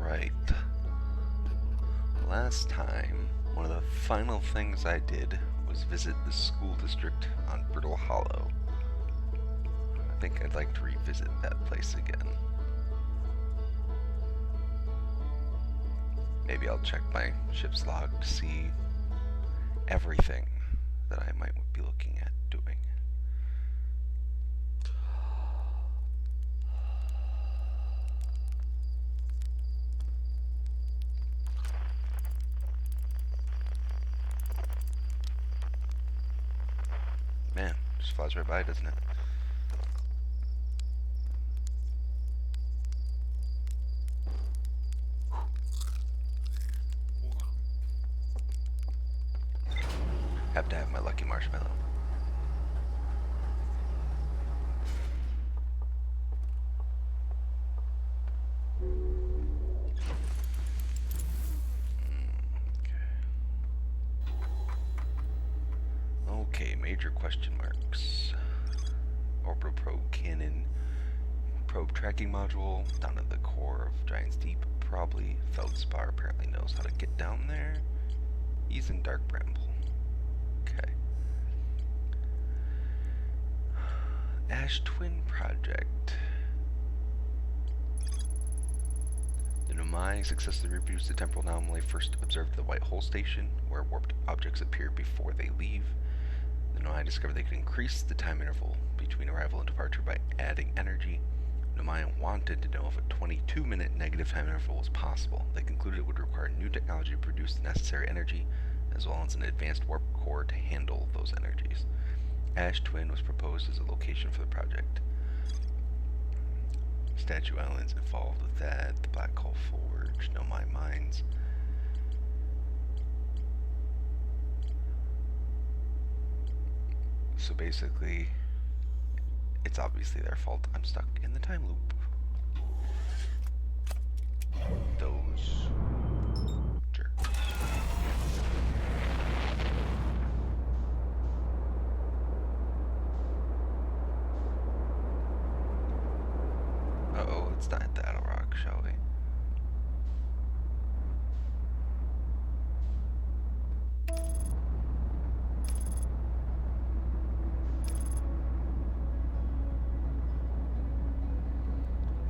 Alright. Last time, one of the final things I did was visit the school district on Brittle Hollow. I think I'd like to revisit that place again. Maybe I'll check my ship's log to see everything that I might be looking at doing. Man, just flies right by, doesn't it? Have to have my lucky marshmallow. Okay, major question marks. Orbital probe cannon, probe tracking module down at the core of Giant's Deep. Probably Feldspar apparently knows how to get down there. He's in Dark Bramble. Okay. Ash Twin Project. The Nomai successfully reproduced the temporal anomaly first observed at the White Hole Station, where warped objects appear before they leave. The Nomai discovered they could increase the time interval between arrival and departure by adding energy. Nomai wanted to know if a 22-minute negative time interval was possible. They concluded it would require new technology to produce the necessary energy, as well as an advanced warp core to handle those energies. Ash Twin was proposed as a location for the project. Statue Islands involved with that, the Black Hole Forge, Nomai Mines. So basically, it's obviously their fault I'm stuck in the time loop. Those jerks. Uh-oh, let's not hit the Idle Rock, shall we?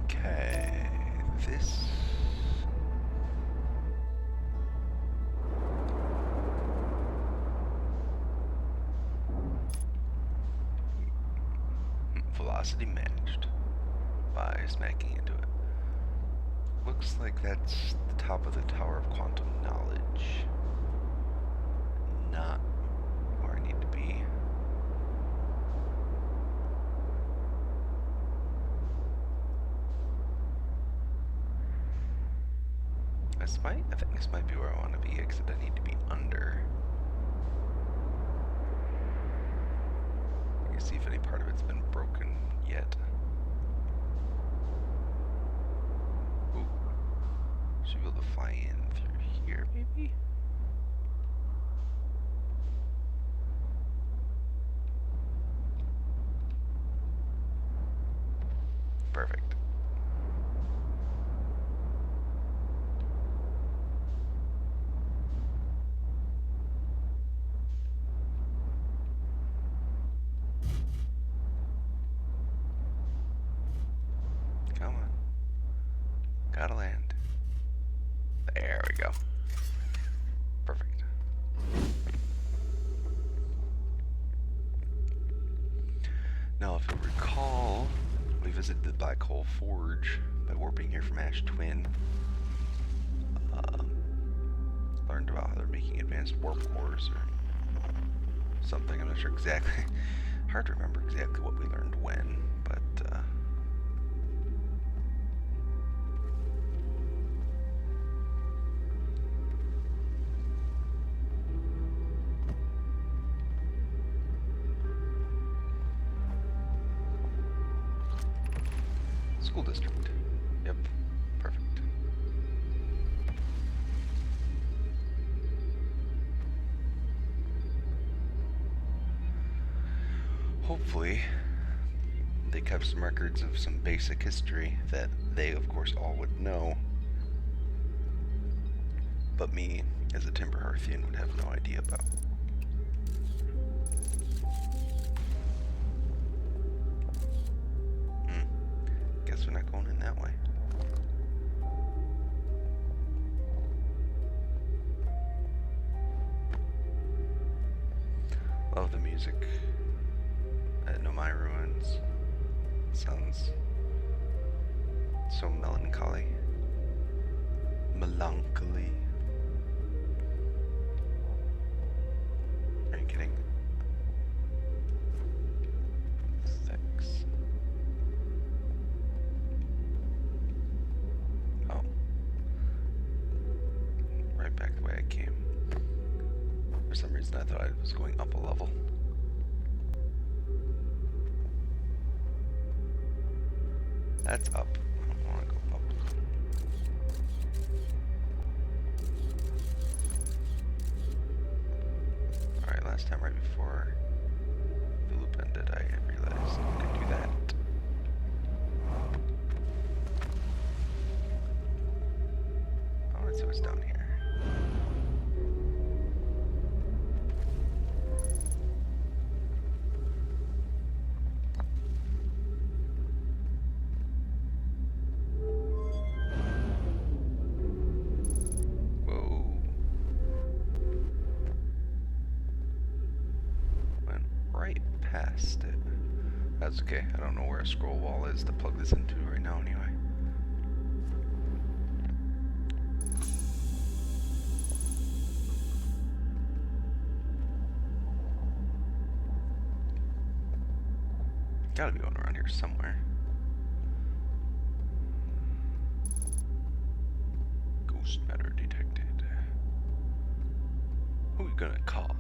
Okay, this... velocity matched by smacking into it. Looks like that's the top of the Tower of Quantum Knowledge. Not where I need to be. I think this might be where I want to be, except I need to be under. You can see if any part of it's been broken yet. Ooh. Should be able to fly in through here, maybe? Perfect. Come on. Gotta land. There we go. Perfect. Now, if you recall, we visited the Black Hole Forge by warping here from Ash Twin. Learned about how they're making advanced warp cores or something. I'm not sure exactly. Hard to remember exactly what we learned when, but school district. Yep. Perfect. Hopefully, they kept some records of some basic history that they, of course, all would know. but me, as a Timber Hearthian, would have no idea about. Guess we're not going in that way. Love the music at Nomai Ruins. It sounds so melancholy. Melancholy. Are you kidding? 6. Oh. Right back the way I came. For some reason I thought I was going up a level. That's up. I don't want to go up. Alright, last time right before the loop ended, I realized I could do that. Oh, let's see what's down here. Past it. That's okay. I don't know where a scroll wall is to plug this into right now anyway. Gotta be one around here somewhere. Ghost matter detected. Who are we gonna call?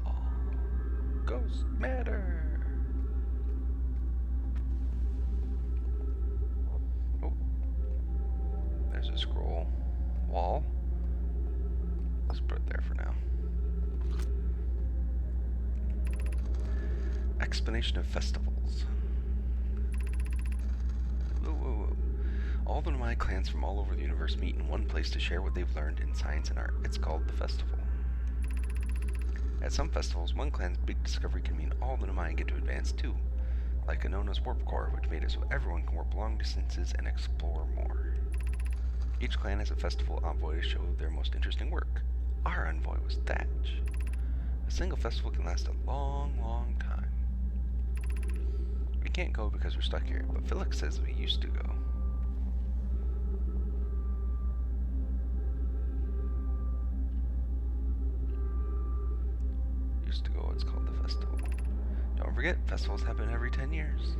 Ghost matter! There's a scroll wall. Let's put it there for now. Explanation of festivals. Whoa. All the Nomai clans from all over the universe meet in one place to share what they've learned in science and art. It's called the festival. At some festivals, one clan's big discovery can mean all the Nomai get to advance too, like Anona's warp core, which made it so everyone can warp long distances and explore more. Each clan has a festival envoy to show their most interesting work. Our envoy was Thatch. A single festival can last a long, long time. We can't go because we're stuck here, but Felix says we used to go. Used to go, it's called the festival. Don't forget, festivals happen every 10 years.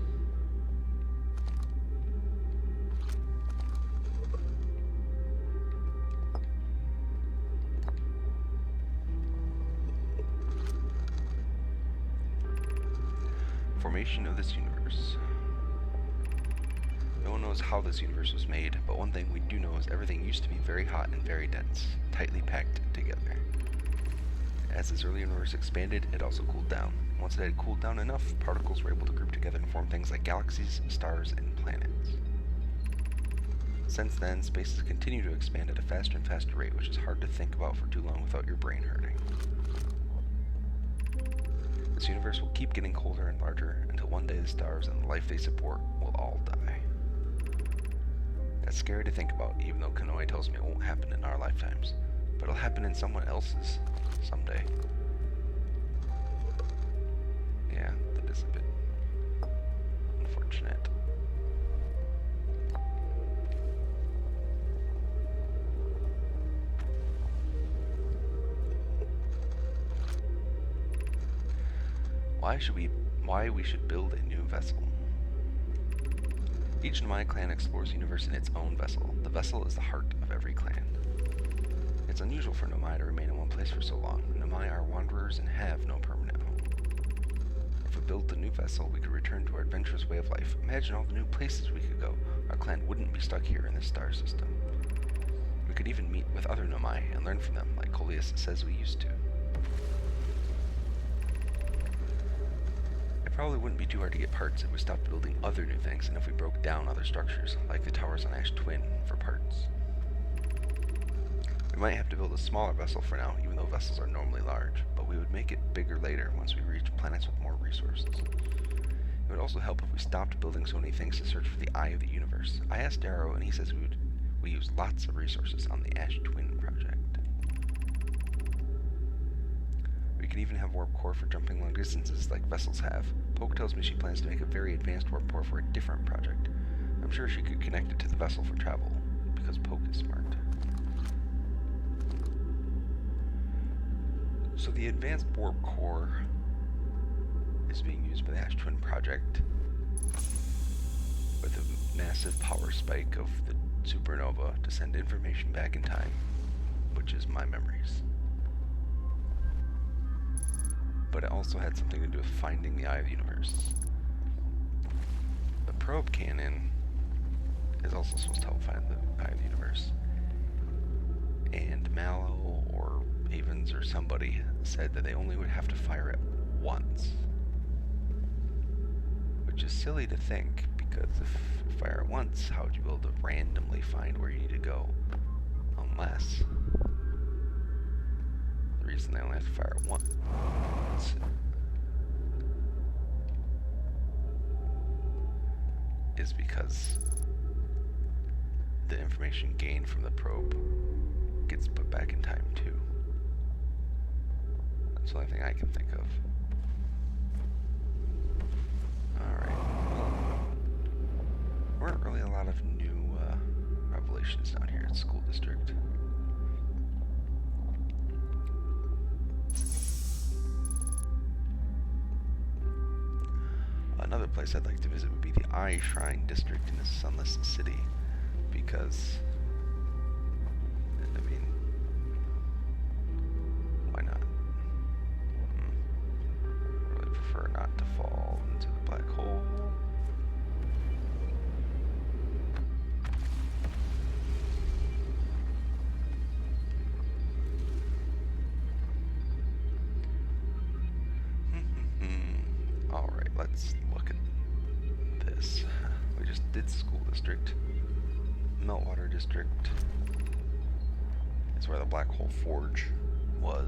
Formation of this universe. No one knows how this universe was made, but one thing we do know is everything used to be very hot and very dense, tightly packed together. As this early universe expanded, it also cooled down. Once it had cooled down enough, particles were able to group together and form things like galaxies, stars, and planets. Since then, space has continued to expand at a faster and faster rate, which is hard to think about for too long without your brain hurting. This universe will keep getting colder and larger until one day the stars and the life they support will all die. That's scary to think about, even though Konoe tells me it won't happen in our lifetimes, but it'll happen in someone else's someday. Yeah, that is a bit unfortunate. Why we should build a new vessel. Each Nomai clan explores the universe in its own vessel. The vessel is the heart of every clan. It's unusual for Nomai to remain in one place for so long. Nomai are wanderers and have no permanent home. If we built a new vessel, we could return to our adventurous way of life. Imagine all the new places we could go. Our clan wouldn't be stuck here in this star system. We could even meet with other Nomai and learn from them, like Coleus says we used to. It probably wouldn't be too hard to get parts if we stopped building other new things and if we broke down other structures, like the towers on Ash Twin, for parts. We might have to build a smaller vessel for now, even though vessels are normally large, but we would make it bigger later once we reach planets with more resources. It would also help if we stopped building so many things to search for the Eye of the Universe. I asked Darrow, and he says we use lots of resources on the Ash Twin project. We can even have warp core for jumping long distances like vessels have. Poke tells me she plans to make a very advanced warp core for a different project. I'm sure she could connect it to the vessel for travel, because Poke is smart. So the advanced warp core is being used by the Ash Twin project with a massive power spike of the supernova to send information back in time, which is my memories. But it also had something to do with finding the Eye of the Universe. The probe cannon is also supposed to help find the Eye of the Universe. And Mallow or Avens or somebody said that they only would have to fire it once. Which is silly to think, because if you fire it once, how would you be able to randomly find where you need to go? Unless the reason they only have to fire it once is because the information gained from the probe gets put back in time too. That's the only thing I can think of. Alright, well, there weren't really a lot of new revelations down here at School District. Another place I'd like to visit would be the Eye Shrine District in the Sunless City, because, I mean, why not? I really prefer not to fall into the black hole. Alright, let's look at this. We just did School District. Meltwater District is where the Black Hole Forge was.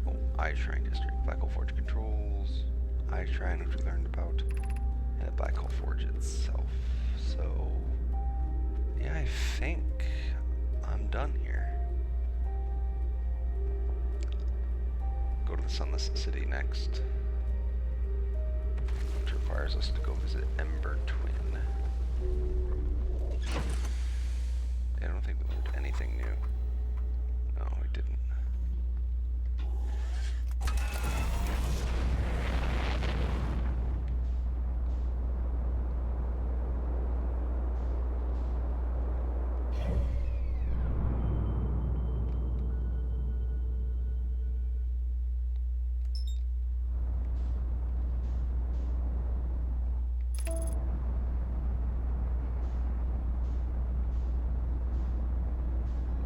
Oh, Eye Shrine District. Black Hole Forge controls. Eye Shrine, which we learned about. And the Black Hole Forge itself. So, yeah, I think I'm done here. Go to the Sunless City next, which requires us to go visit Ember Twin. I don't think we learned anything new. No, we didn't.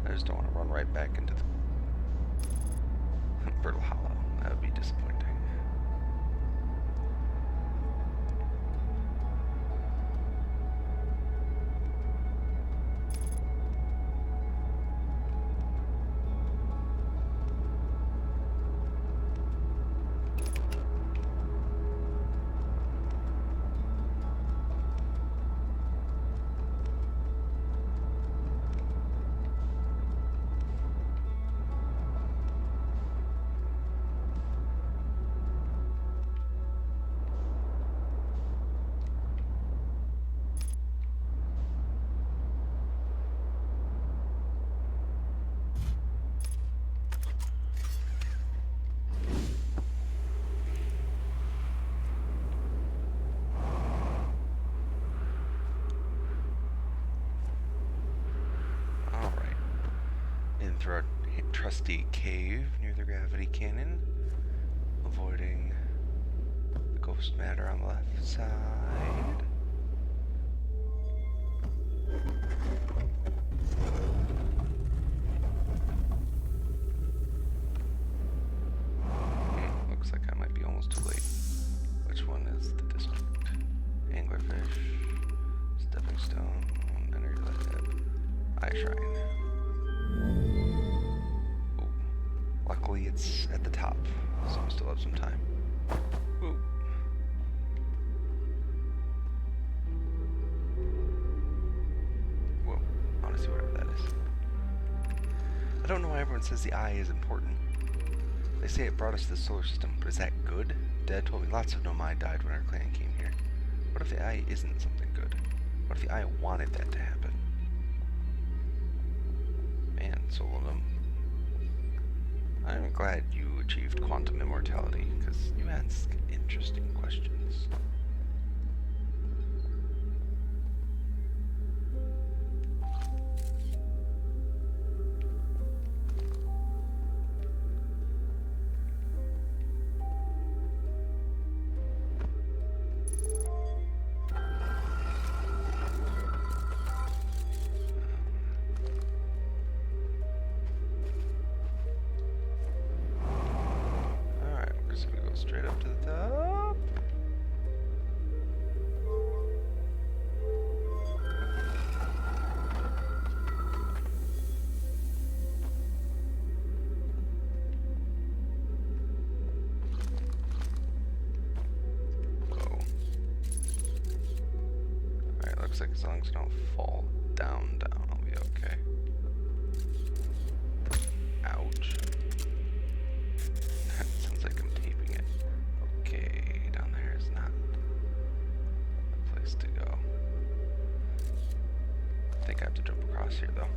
I just don't want to run right back into the Brittle Hollow. That would be disappointing. Through our trusty cave near the gravity cannon, avoiding the ghost matter on the left side. Looks like I might be almost too late. Which one is the district? Anglerfish, Stepping Stone, Energy Lab, Eye Shrine. it's at the top, so we still have some time. Whoa. Whoa, I want to see whatever that is. I don't know why everyone says the eye is important. They say it brought us to the solar system, but is that good? Dad told me lots of Nomai died when our clan came here. What if the eye isn't something good? What if the eye wanted that to happen? Man, Solonum. I'm glad you achieved quantum immortality, because you ask interesting questions. Straight up to the top. Whoa. Alright, looks like as long as I don't fall down, I'll be okay. Ouch. Sounds like I'm taping it. Okay, down there is not a place to go. I think I have to jump across here though.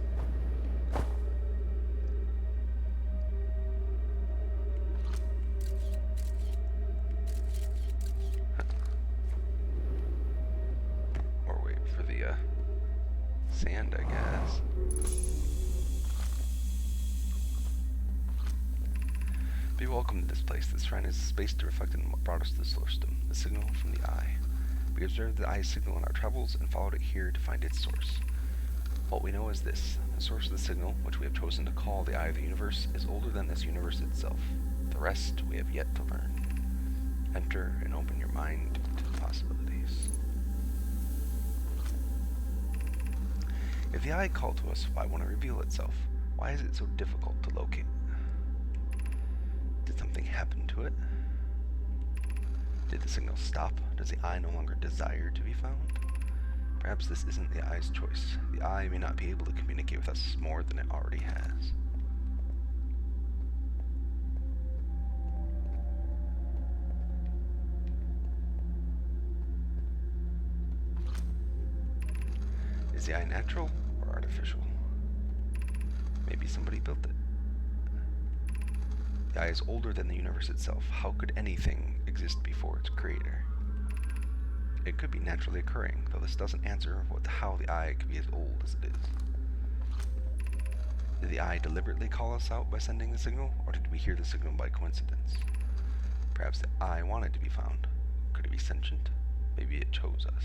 Or wait for the sand, I guess. Be welcome to this place. This shrine is spaced to reflect in what brought us to the solar system, the signal from the eye. We observed the eye's signal in our travels and followed it here to find its source. What we know is this: the source of the signal, which we have chosen to call the eye of the universe, is older than this universe itself. The rest we have yet to learn. Enter and open your mind to the possibilities. If the eye called to us, why won't it reveal itself? Why is it so difficult to locate? Did something happen to it? Did the signal stop? Does the eye no longer desire to be found? Perhaps this isn't the eye's choice. The eye may not be able to communicate with us more than it already has. Is the eye natural or artificial? Maybe somebody built it. The eye is older than the universe itself. How could anything exist before its creator? It could be naturally occurring, though this doesn't answer how the eye could be as old as it is. Did the eye deliberately call us out by sending the signal, or did we hear the signal by coincidence? Perhaps the eye wanted to be found. Could it be sentient? Maybe it chose us.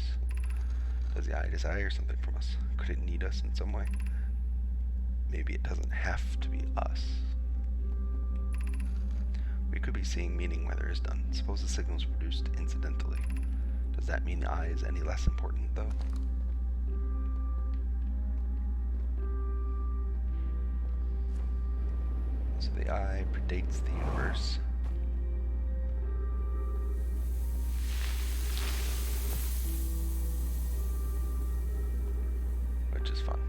Does the eye desire something from us? Could it need us in some way? Maybe it doesn't have to be us. We could be seeing meaning where there is none. Suppose the signal is produced incidentally. Does that mean the eye is any less important, though? So the eye predates the universe. Which is fun.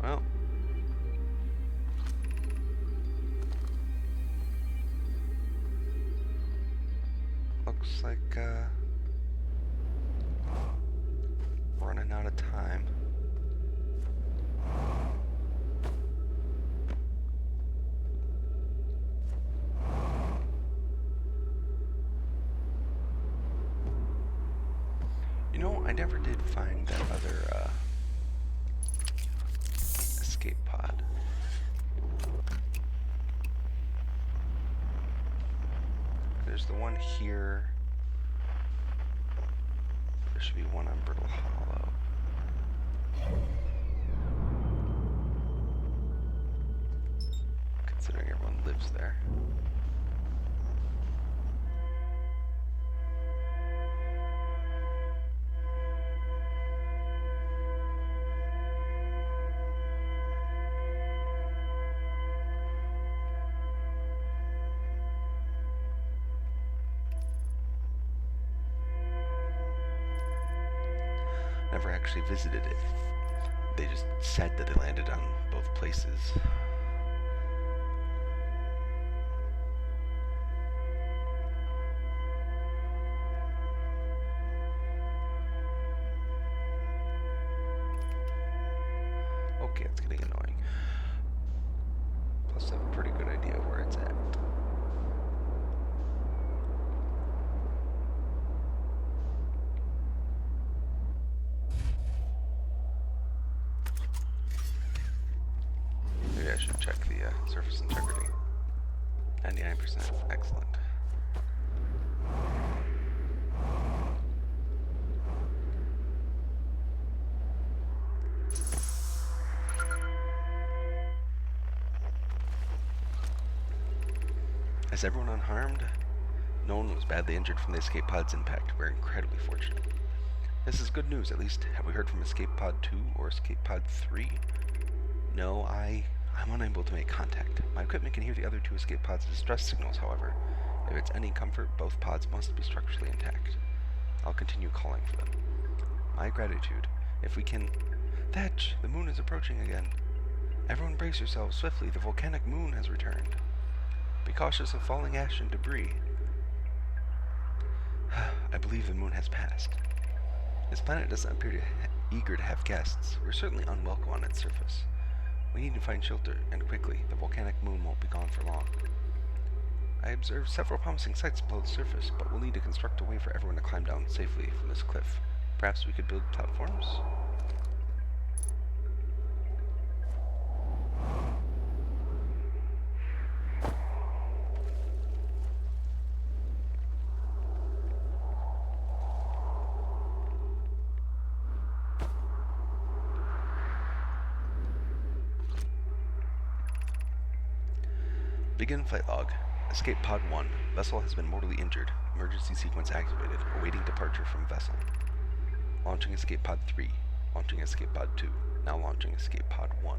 Well. Looks like, running out of time. You know, I never did find that other, escape pod. There's the one here. There should be one on Brittle Hollow. Considering everyone lives there. actually visited it. They just said that they landed on both places. Okay, it's getting annoying. Plus, I have a pretty good idea where it's at. Maybe I should check the surface integrity. 99%. Excellent. Is everyone unharmed? No one was badly injured from the escape pod's impact. We're incredibly fortunate. This is good news, at least. Have we heard from Escape Pod 2 or Escape Pod 3? No, I'm unable to make contact. My equipment can hear the other two escape pods' distress signals, however. If it's any comfort, both pods must be structurally intact. I'll continue calling for them. My gratitude. If we can... Thatch! The moon is approaching again. Everyone brace yourselves swiftly. The volcanic moon has returned. Be cautious of falling ash and debris. I believe the moon has passed. This planet doesn't appear eager to have guests. We're certainly unwelcome on its surface. We need to find shelter, and quickly. The volcanic moon won't be gone for long. I observed several promising sites below the surface, but we'll need to construct a way for everyone to climb down safely from this cliff. Perhaps we could build platforms? Begin flight log. Escape Pod 1. Vessel has been mortally injured. Emergency sequence activated. Awaiting departure from vessel. Launching Escape Pod 3. Launching Escape Pod 2. Now launching Escape Pod 1.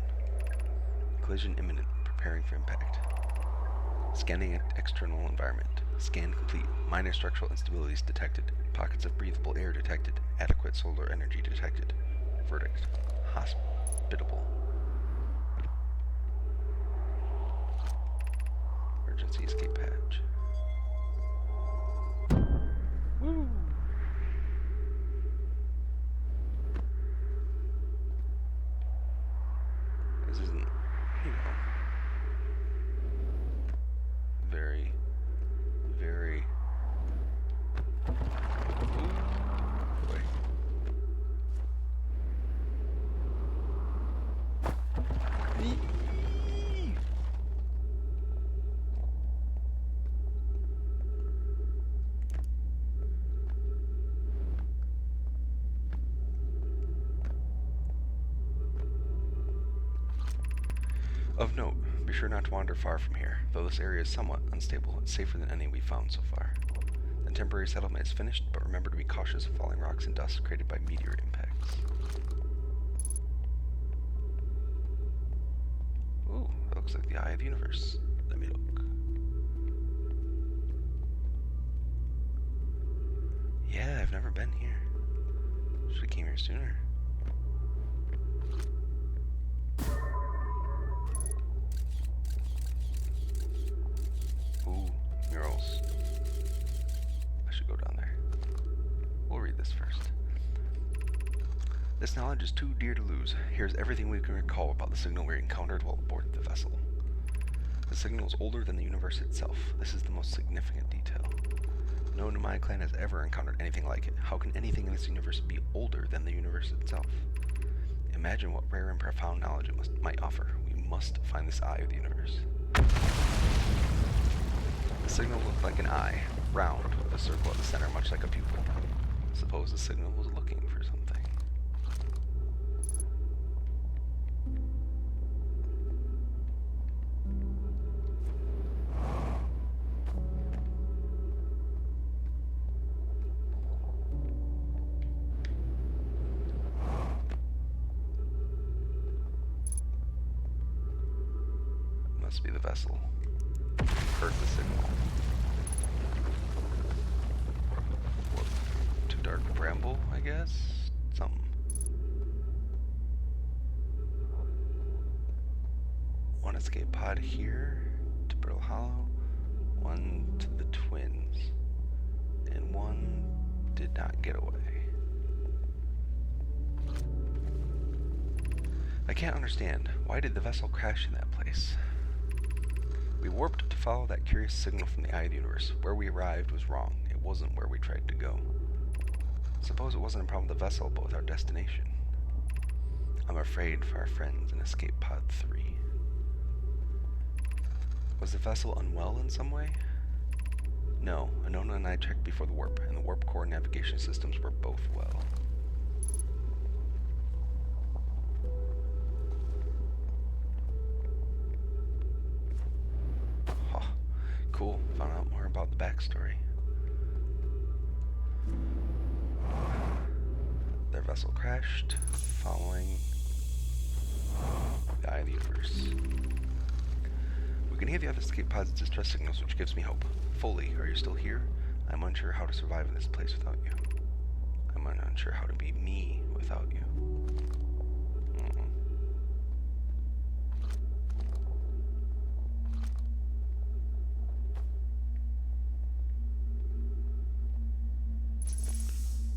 Collision imminent. Preparing for impact. Scanning external environment. Scan complete. Minor structural instabilities detected. Pockets of breathable air detected. Adequate solar energy detected. Verdict. Hospitable. Emergency escape hatch. Woo! This isn't, very, very... Ooh, boy. Of note, be sure not to wander far from here. Though this area is somewhat unstable, it's safer than any we've found so far. The temporary settlement is finished, but remember to be cautious of falling rocks and dust created by meteor impacts. Ooh, that looks like the eye of the universe. Let me look. Yeah, I've never been here. Should have came here sooner. Ooh, murals. I should go down there. We'll read this first. This knowledge is too dear to lose. Here's everything we can recall about the signal we encountered while aboard the vessel. The signal is older than the universe itself. This is the most significant detail. No Nomai clan has ever encountered anything like it. How can anything in this universe be older than the universe itself? Imagine what rare and profound knowledge it might offer. We must find this eye of the universe. The signal looked like an eye, round, with a circle at the center, much like a pupil. Suppose the signal was looking for something. Must be the vessel. Heard the signal. What? Too dark bramble, I guess? Something. One escape pod here to Brittle Hollow, one to the Twins, and one did not get away. I can't understand. Why did the vessel crash in that place? We warped to follow that curious signal from the eye of the universe. Where we arrived was wrong. It wasn't where we tried to go. Suppose it wasn't a problem with the vessel, but with our destination. I'm afraid for our friends in Escape Pod 3. Was the vessel unwell in some way? No, Anona and I checked before the warp, and the warp core navigation systems were both well. Huh. Cool, found out more about the backstory. Their vessel crashed, following the eye of the universe. We can hear the other escape pod's distress signals, which gives me hope. Foley, are you still here? I'm unsure how to survive in this place without you. I'm unsure how to be me without you.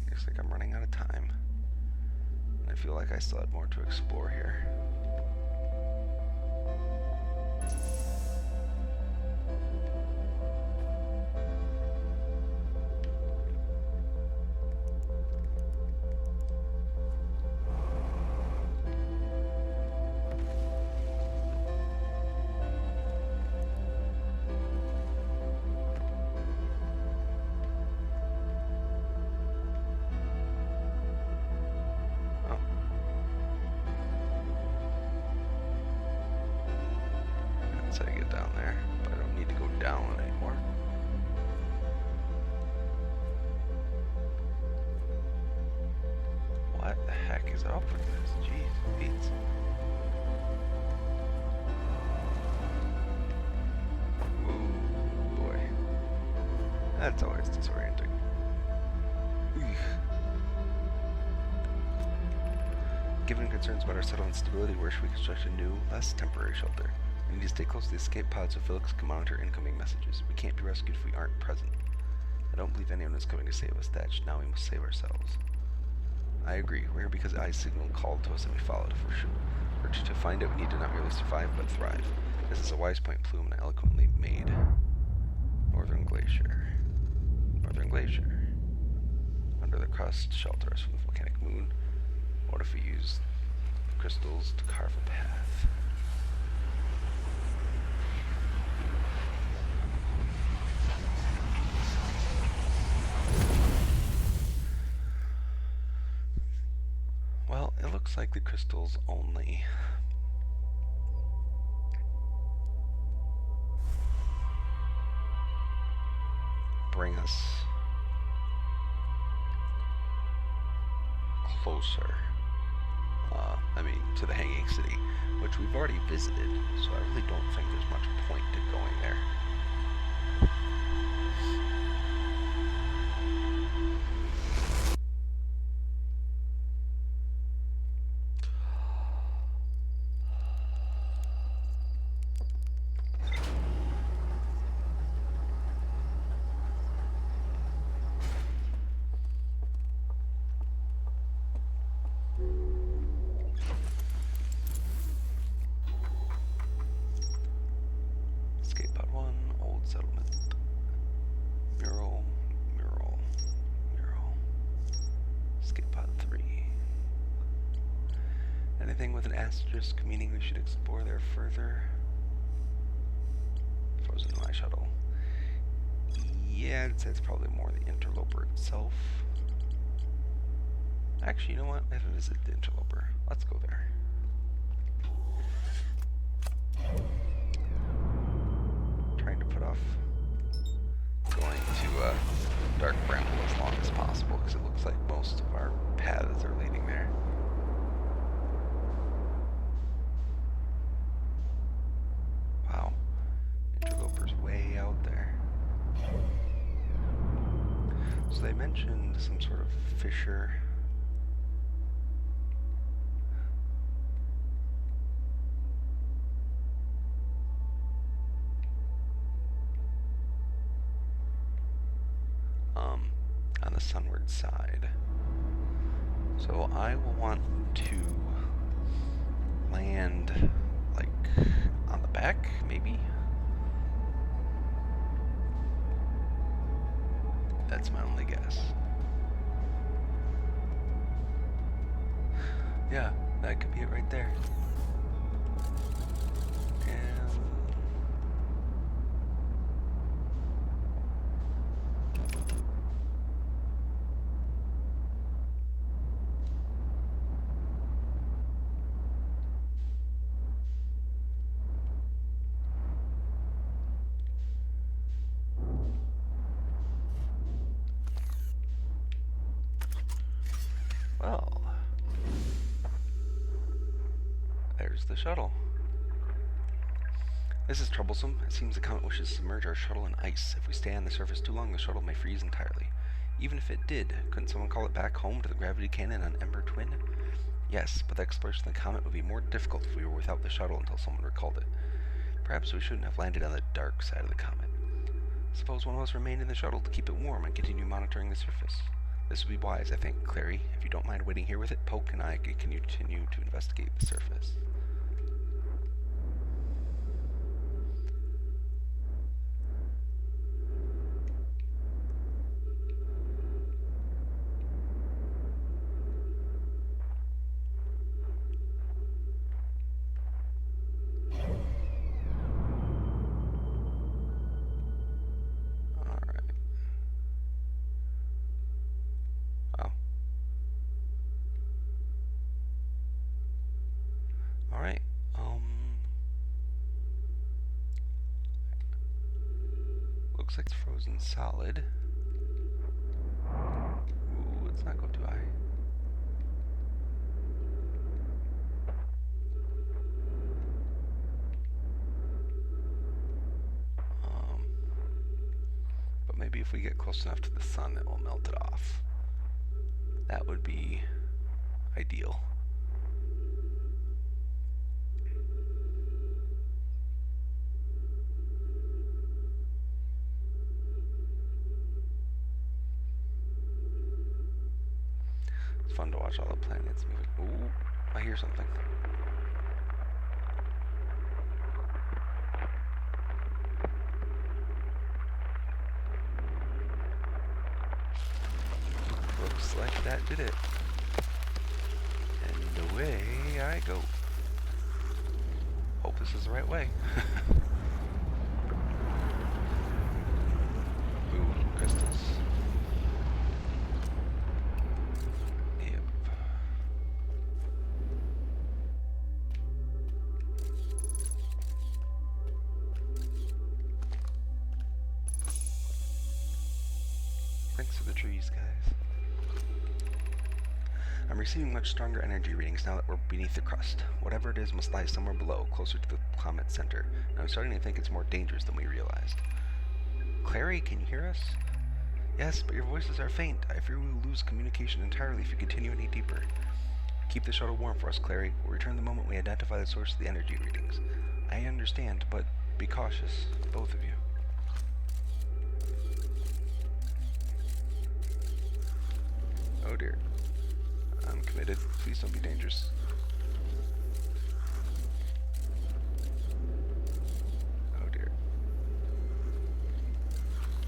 Looks like I'm running out of time. I feel like I still had more to explore here. That's how you get down there, but I don't need to go down anymore. What the heck is up with this? Jeez, Pete. Ooh, boy. That's always disorienting. Eugh. Given concerns about our settlement stability, where should we construct a new, less temporary shelter? We need to stay close to the escape pod so Felix can monitor incoming messages. We can't be rescued if we aren't present. I don't believe anyone is coming to save us, Thatch. Now we must save ourselves. I agree. We're here because I's signal called to us and we followed. For sure. To find it, we need to not merely survive, but thrive. This is a wise point Plume eloquently made. Northern Glacier. Northern Glacier. Under the crust, shelter us from the volcanic moon. What if we use crystals to carve a path? Well, it looks like the crystals only bring us closer. To the Hanging City, which we've already visited, so I really don't think there's much point to going there. With an asterisk, meaning we should explore there further. Frozen Nomai shuttle. Yeah, I'd say it's probably more the Interloper itself. Actually, you know what? I haven't visited the Interloper. Let's go there. Trying to put off going to Dark Bramble as long as possible, because it looks like most of our paths are leading there. Wow, Interloper's way out there. So they mentioned some sort of fissure. on the sunward side. So I will want to land, like, on the back, maybe? That's my only guess. Yeah, that could be it right there. And well, there's the shuttle. This is troublesome. It seems the comet wishes to submerge our shuttle in ice. If we stay on the surface too long, the shuttle may freeze entirely. Even if it did, couldn't someone call it back home to the gravity cannon on Ember Twin? Yes, but the exploration of the comet would be more difficult if we were without the shuttle until someone recalled it. Perhaps we shouldn't have landed on the dark side of the comet. Suppose one of us remained in the shuttle to keep it warm and continue monitoring the surface. This would be wise, I think, Clary. If you don't mind waiting here with it, Poke and I can continue to investigate the surface. Alright. Oh. Alright. Looks like it's frozen solid. Ooh, let's not go too high. But maybe if we get close enough to the sun, it will melt it off. That would be ideal. It's fun to watch all the planets moving. Ooh, I hear something. Looks like that did it. And away I go. Hope this is the right way. Ooh, crystals. Yep. Thanks for the trees, guys. I'm receiving much stronger energy readings now that we're beneath the crust. Whatever it is must lie somewhere below, closer to the comet's center. And I'm starting to think it's more dangerous than we realized. Clary, can you hear us? Yes, but your voices are faint. I fear we will lose communication entirely if you continue any deeper. Keep the shuttle warm for us, Clary. We'll return the moment we identify the source of the energy readings. I understand, but be cautious, both of you. Oh dear. I'm committed. Please don't be dangerous. Oh dear.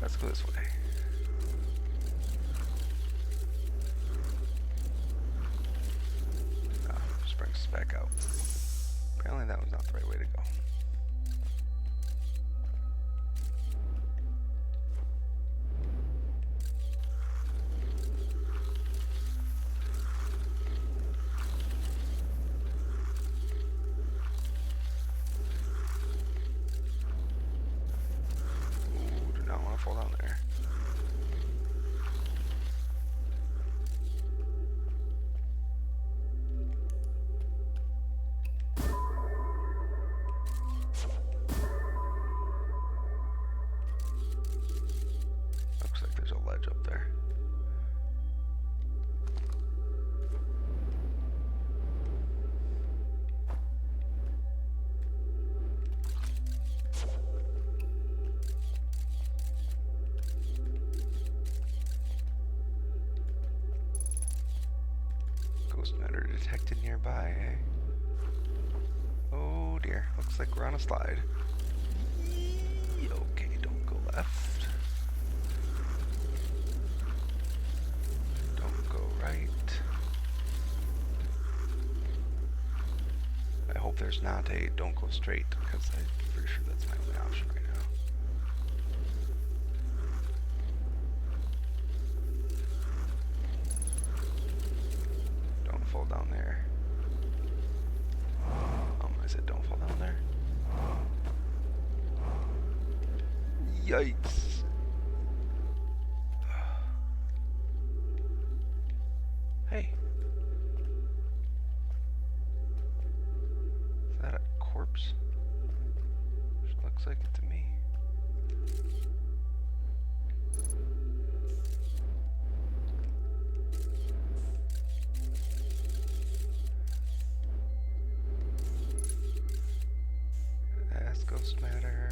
Let's go this way. Oh, just brings us back out. Apparently that was not the right way to go. Fall down there. detected nearby, eh? Oh dear, looks like we're on a slide. Okay, don't go left. Don't go right. I hope there's not a don't go straight, because I'm pretty sure that's my only option right now. Don't fall down there. I said don't fall down there. Yikes. Hey. Is that a corpse? It looks like it to me. That's ghost matter.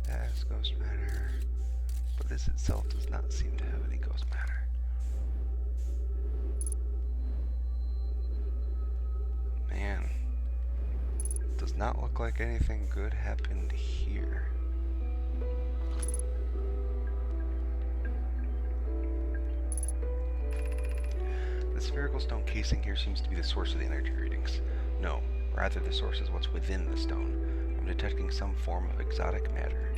That's ghost matter. But this itself does not seem to have any ghost matter. Man. Does not look like anything good happened here. The spherical stone casing here seems to be the source of the energy readings. No, rather the source is what's within the stone. I'm detecting some form of exotic matter.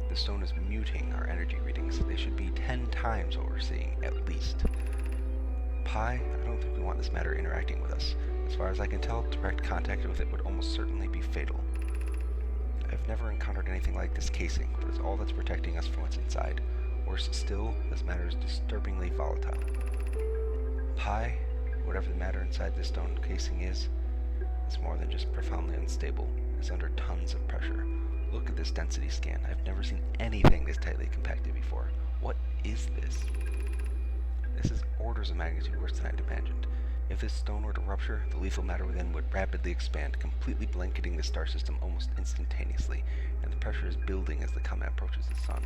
The stone is muting our energy readings. They should be 10 times what we're seeing, at least. Pi, I don't think we want this matter interacting with us. As far as I can tell, direct contact with it would almost certainly be fatal. I've never encountered anything like this casing, but it's all that's protecting us from what's inside. Worse still, this matter is disturbingly volatile. Pi, whatever the matter inside this stone casing is more than just profoundly unstable. It's under tons of pressure. Look at this density scan. I've never seen anything this tightly compacted before. What is this? This is orders of magnitude worse than I'd imagined. If this stone were to rupture, the lethal matter within would rapidly expand, completely blanketing the star system almost instantaneously, and the pressure is building as the comet approaches the sun.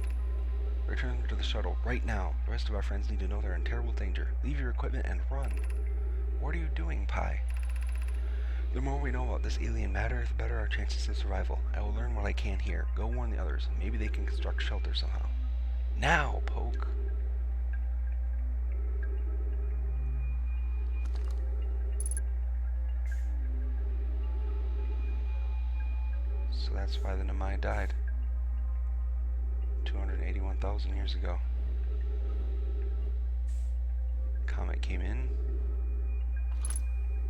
Return to the shuttle right now. The rest of our friends need to know they're in terrible danger. Leave your equipment and run. What are you doing, Pi? The more we know about this alien matter, the better our chances of survival. I will learn what I can here. Go warn the others. Maybe they can construct shelter somehow. Now, Poke! So that's why the Nomai died. 281,000 years ago. Comet came in,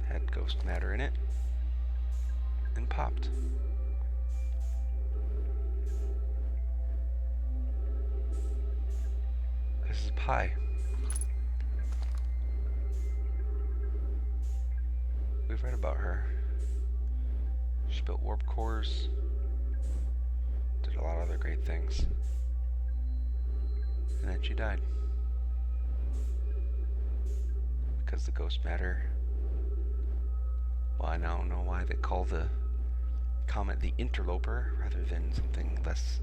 had ghost matter in it, and popped. This is Pi. We've read about her. She built warp cores, did a lot of other great things, and then she died. Because the ghost matter, well, I now know why they call the comet the Interloper rather than something less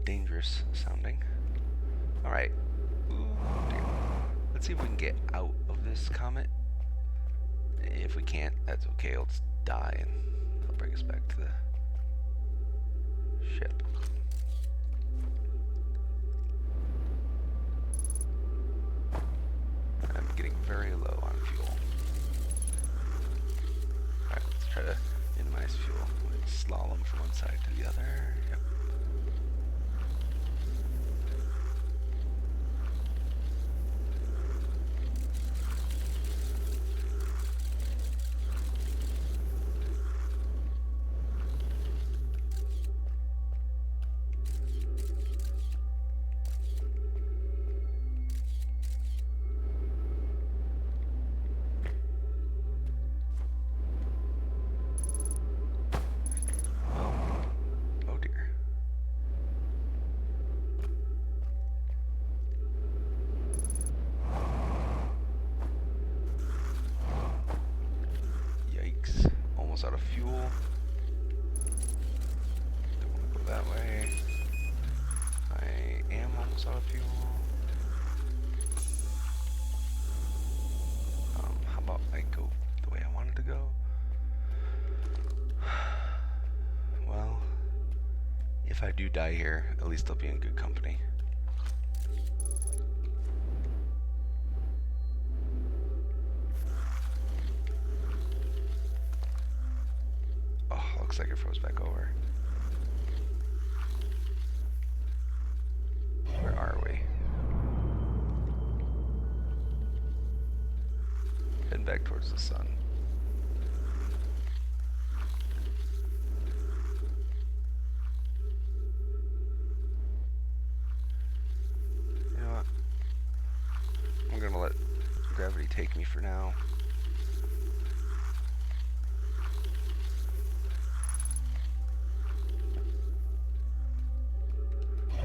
dangerous sounding. Alright. Let's see if we can get out of this comet. If we can't, that's okay. I'll just die and I'll bring us back to the ship. I'm getting very low on fuel. Alright, let's try to minimize fuel. Let's slalom from one side to the other. Yep. Almost out of fuel. Don't want to go that way. I am almost out of fuel. How If I do die here, at least I'll be in good company. Oh, looks like it froze back over. Where are we? Heading back towards the sun. You know what? I'm gonna let gravity take me for now.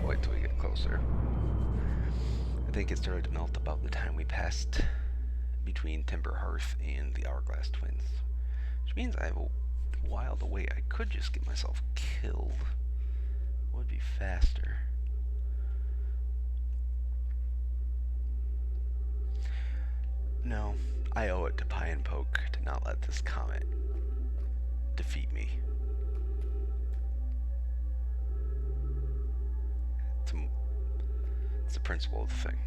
Wait till we get closer. I think it started to melt about the time we passed between Timber Hearth and the Hourglass Twins. Which means I have a while to wait. I could just get myself killed. It would be faster. No, I owe it to Pie and Poke to not let this comet defeat me. It's the principle of the thing.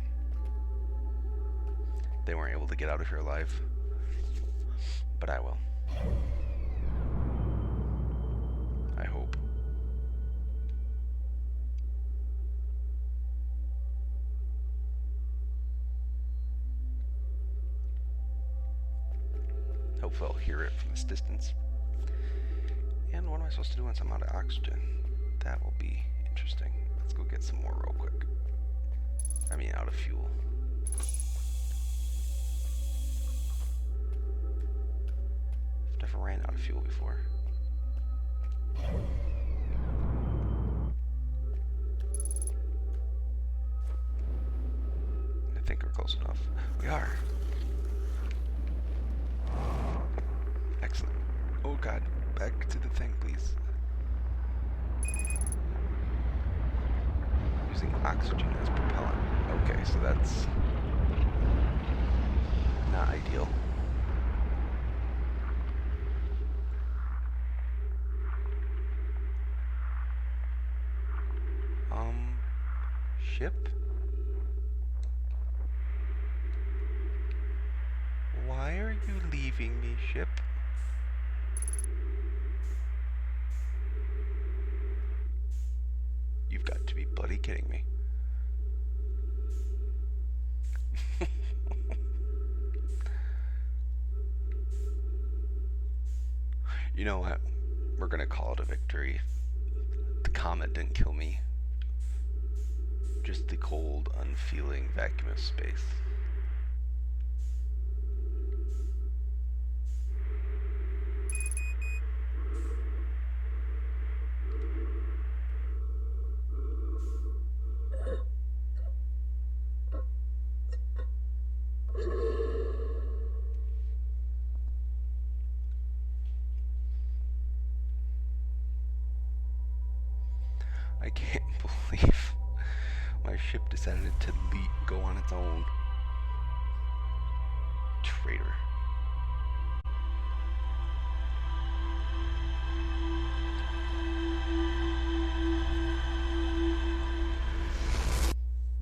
They weren't able to get out of here alive, but I will. I hope. Hopefully I'll hear it from this distance. And what am I supposed to do once I'm out of oxygen? That will be interesting. Let's go get some more real quick. I mean, out of fuel. I've never ran out of fuel before. I think we're close enough. We are. Excellent. Oh god, back to the thing, please. Using oxygen as propellant. Okay, so that's not ideal. Ship? Why are you leaving me, ship? You've got to be bloody kidding me. You know what? We're gonna call it a victory. The comet didn't kill me. Just the cold, unfeeling vacuum of space. I can't believe my ship decided to go on its own. Traitor.